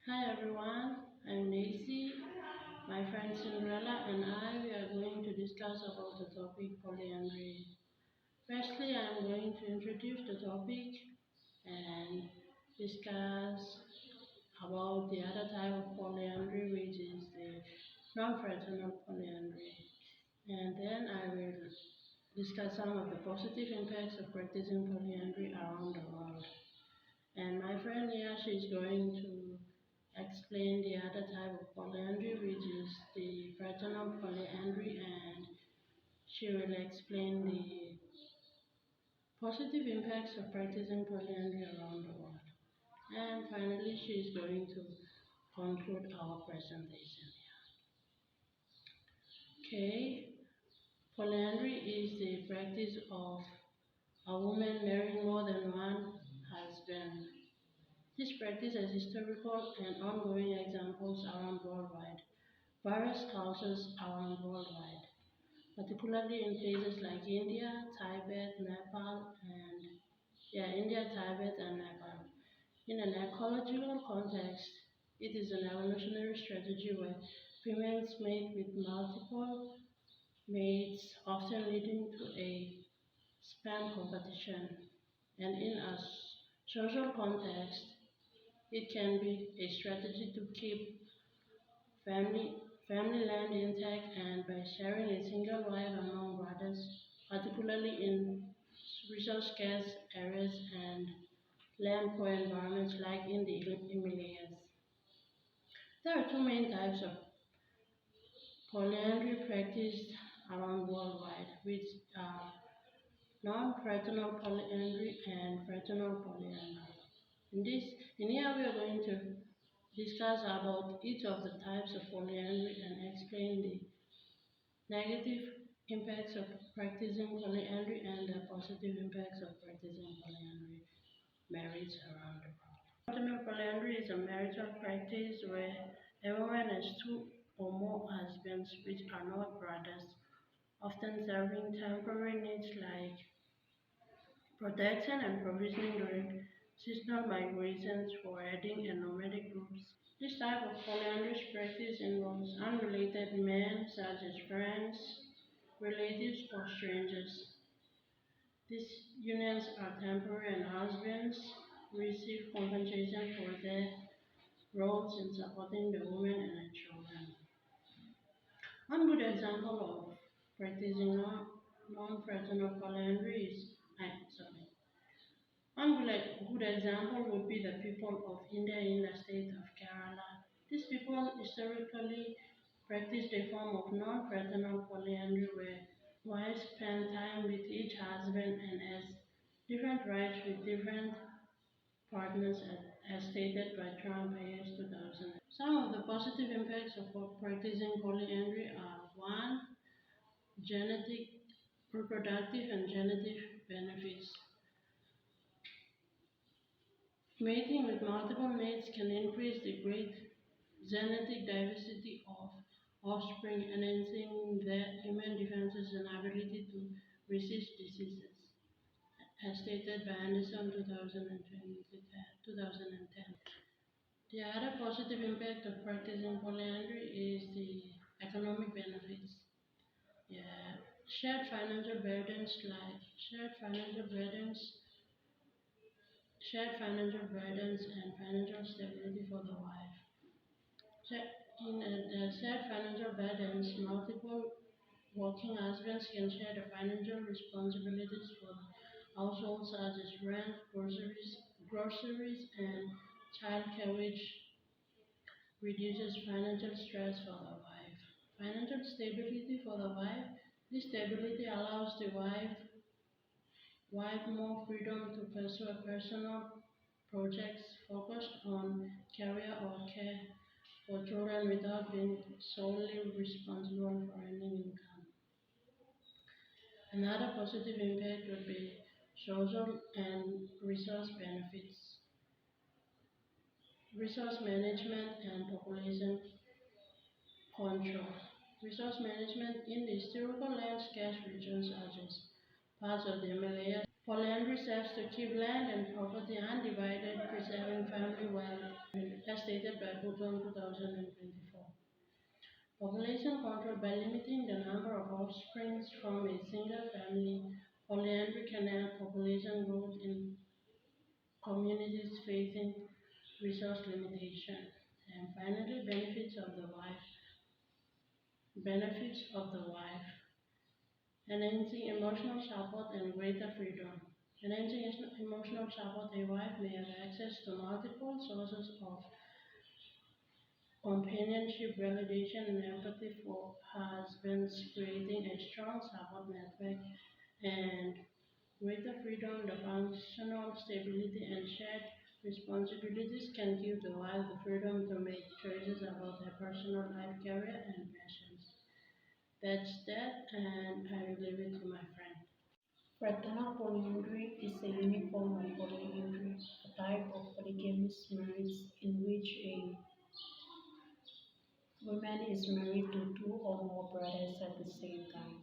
Hi everyone, I'm Nancy. My friend Cinderella and I we are going to discuss about the topic polyandry. Firstly, I'm going to introduce the topic and discuss about the other type of polyandry, which is the non-fraternal polyandry. And then I will discuss some of the positive impacts of practicing polyandry around the world. And my friend here, she's going to explain the other type of polyandry, which is the fraternal polyandry, and she will explain the positive impacts of practicing polyandry around the world. And finally, she is going to conclude our presentation. Okay, polyandry is the practice of a woman marrying more than one husband. This practice has historical and ongoing examples around worldwide, various cultures around worldwide, particularly in places like India, Tibet, Nepal, and India, Tibet, and Nepal. In an ecological context, it is an evolutionary strategy where females mate with multiple mates, often leading to a sperm competition. And in a social context, it can be a strategy to keep family family land intact and by sharing a single wife among brothers, particularly in resource scarce areas and land poor environments like in the Himalayas. There are two main types of polyandry practiced around worldwide, which are non-fraternal polyandry and fraternal polyandry. In this, in here we are going to discuss about each of the types of polyandry and explain the negative impacts of practicing polyandry and the positive impacts of practicing polyandry marriage around the world. Fraternal polyandry is a marital practice where a woman has two or more husbands which are not brothers, often serving temporary needs like protection and provisioning during seasonal migrations for herding and nomadic groups. This type of polyandrous practice involves unrelated men such as friends, relatives, or strangers. These unions are temporary and husbands receive compensation for their roles in supporting the woman and her children. One good example of practicing non-fraternal polyandry is, sorry, one good example would be the people of India in the state of Kerala. These people historically practiced a form of non-fraternal polyandry where wives spend time with each husband and has different rights with different partners as stated by Trump AS 2000. Some of the positive impacts of practicing polyandry are: 1. Genetic, reproductive and genetic benefits. Mating with multiple mates can increase the great genetic diversity of offspring, enhancing their immune defenses and ability to resist diseases, as stated by Anderson 2010. The other positive impact of practicing polyandry is the economic benefits. Yeah, shared financial burdens like shared financial burdens and financial stability for the wife. In the shared financial burdens, multiple working husbands can share the financial responsibilities for the household, such as rent, groceries, and childcare, which reduces financial stress for the wife. Financial stability for the wife. This stability allows the wife more freedom to pursue personal projects focused on career or care for children without being solely responsible for earning income. Another positive impact would be social and resource benefits, resource management and population control. Resource management in the historical land scarce regions such as parts of the Himalayas. Polyandry serves to keep land and property undivided, preserving family wealth. As stated by WHO in 2024. Population control by limiting the number of offspring from a single family. Polyandry can help population growth in communities facing resource limitation. And finally, benefits of the wife, enhancing emotional support and greater freedom. Enhancing emotional support, a wife may have access to multiple sources of companionship, validation, and empathy for husbands, creating a strong support network and greater freedom, the functional stability, and shared responsibilities can give the wife the freedom to make choices about her personal life, career, and passions. That's that, and I will leave it to my friend. Fraternal polyandry is a unique form of polyandry, a type of polygamous marriage in which a woman is married to two or more brothers at the same time.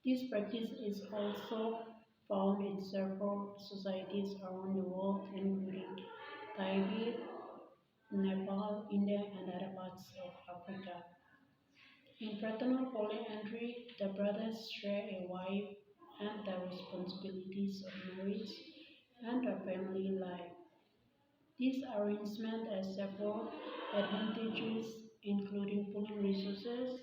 This practice is also found in several societies around the world, including Tibet, Nepal, India, and other parts of Africa. In fraternal polyandry, the brothers share a wife and the responsibilities of marriage and a family life. This arrangement has several advantages, including pooling resources,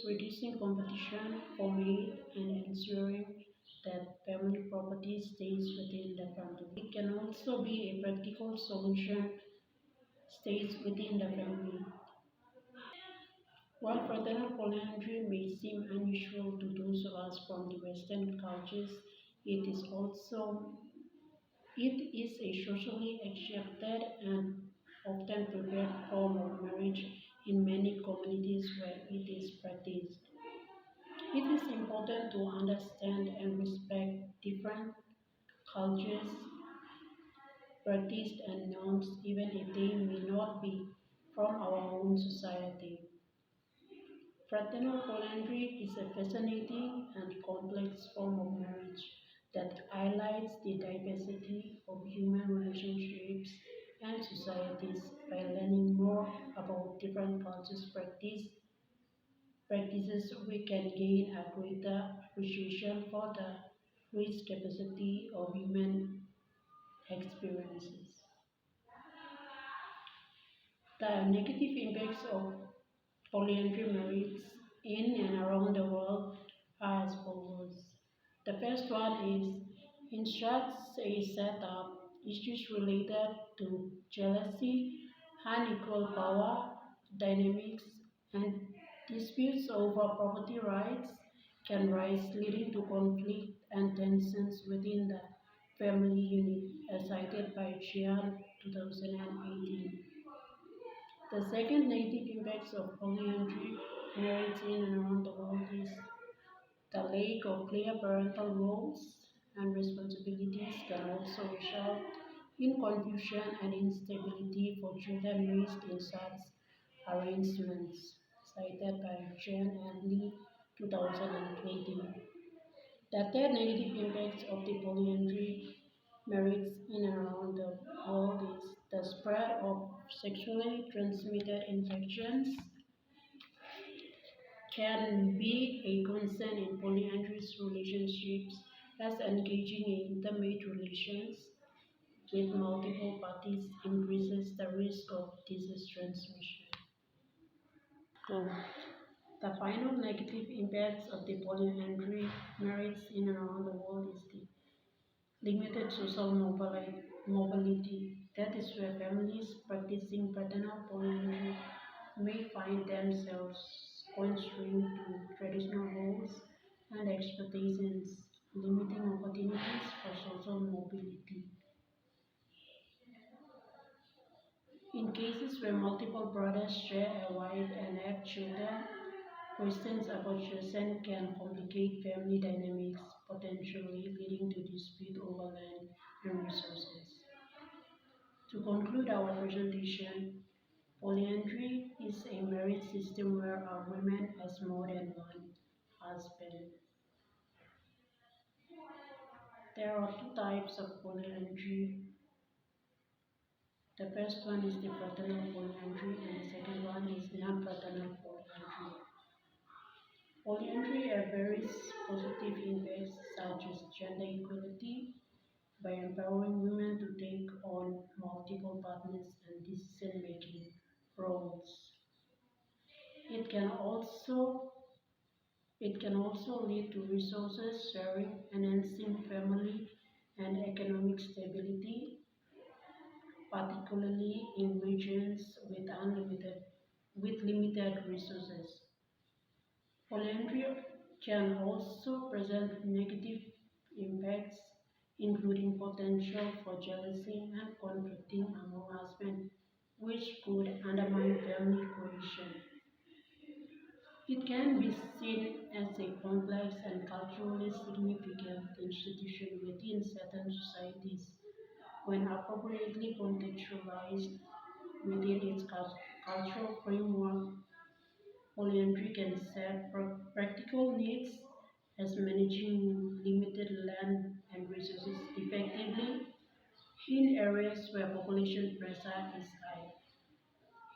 reducing competition for mate, and ensuring that family property stays within the family. It can also be a practical solution, stays within the family. While fraternal polyandry may seem unusual to those of us from the Western cultures, it is a socially accepted and often preferred form of marriage in many communities where it is practiced. It is important to understand and respect different cultures, practices, and norms, even if they may not be from our own society. Fraternal polyandry is a fascinating and complex form of marriage that highlights the diversity of human relationships and societies. By learning more about different cultures' practices, we can gain a greater appreciation for the rich diversity of human experiences. The negative impacts of polyandry marriage in and around the world are as follows. The first one is in such a setup, issues related to jealousy, unequal power dynamics, and disputes over property rights can rise, leading to conflict and tensions within the family unit, as cited by Jian 2018. The second negative impacts of polyandry marriage in and around the world is the lack of clear parental roles and responsibilities can also result in confusion and instability for children raised in such arrangements, cited by Chen and Lee 2020. The third negative impacts of the polyandry marriage in and around the world is the spread of sexually transmitted infections can be a concern in polyandrous relationships as engaging in intimate relations with multiple parties increases the risk of disease transmission. So, the final negative impacts of the polyandry marriage in and around the world is the limited social mobility. That is where families practicing paternal polyandry may find themselves constrained to traditional roles and expectations, limiting opportunities for social mobility. In cases where multiple brothers share a wife and have children, questions about chosen can complicate family dynamics, potentially leading to dispute over land and resources. To conclude our presentation, polyandry is a marriage system where a woman has more than one husband. There are two types of polyandry. The first one is the fraternal polyandry, and the second one is non-fraternal polyandry. Polyandry has various positive impacts such as gender equality by empowering women to take on multiple partners and decision-making roles. It can also it can also lead to resources sharing, enhancing family and economic stability, particularly in regions with limited resources. Polyandry can also present negative impacts, including potential for jealousy and conflicting among husbands, which could undermine family cohesion. It can be seen as a complex and culturally significant institution within certain societies when appropriately contextualized within its cultural framework. Polyandry can serve practical needs as managing limited land and resources effectively in areas where population pressure is high.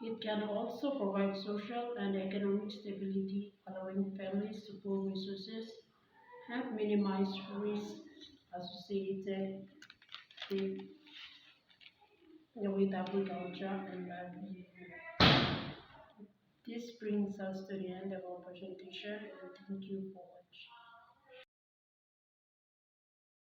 It can also provide social and economic stability, allowing families to pool resources and minimize risks associated with, with agriculture and livelihood. This brings us to the end of our presentation, and thank you for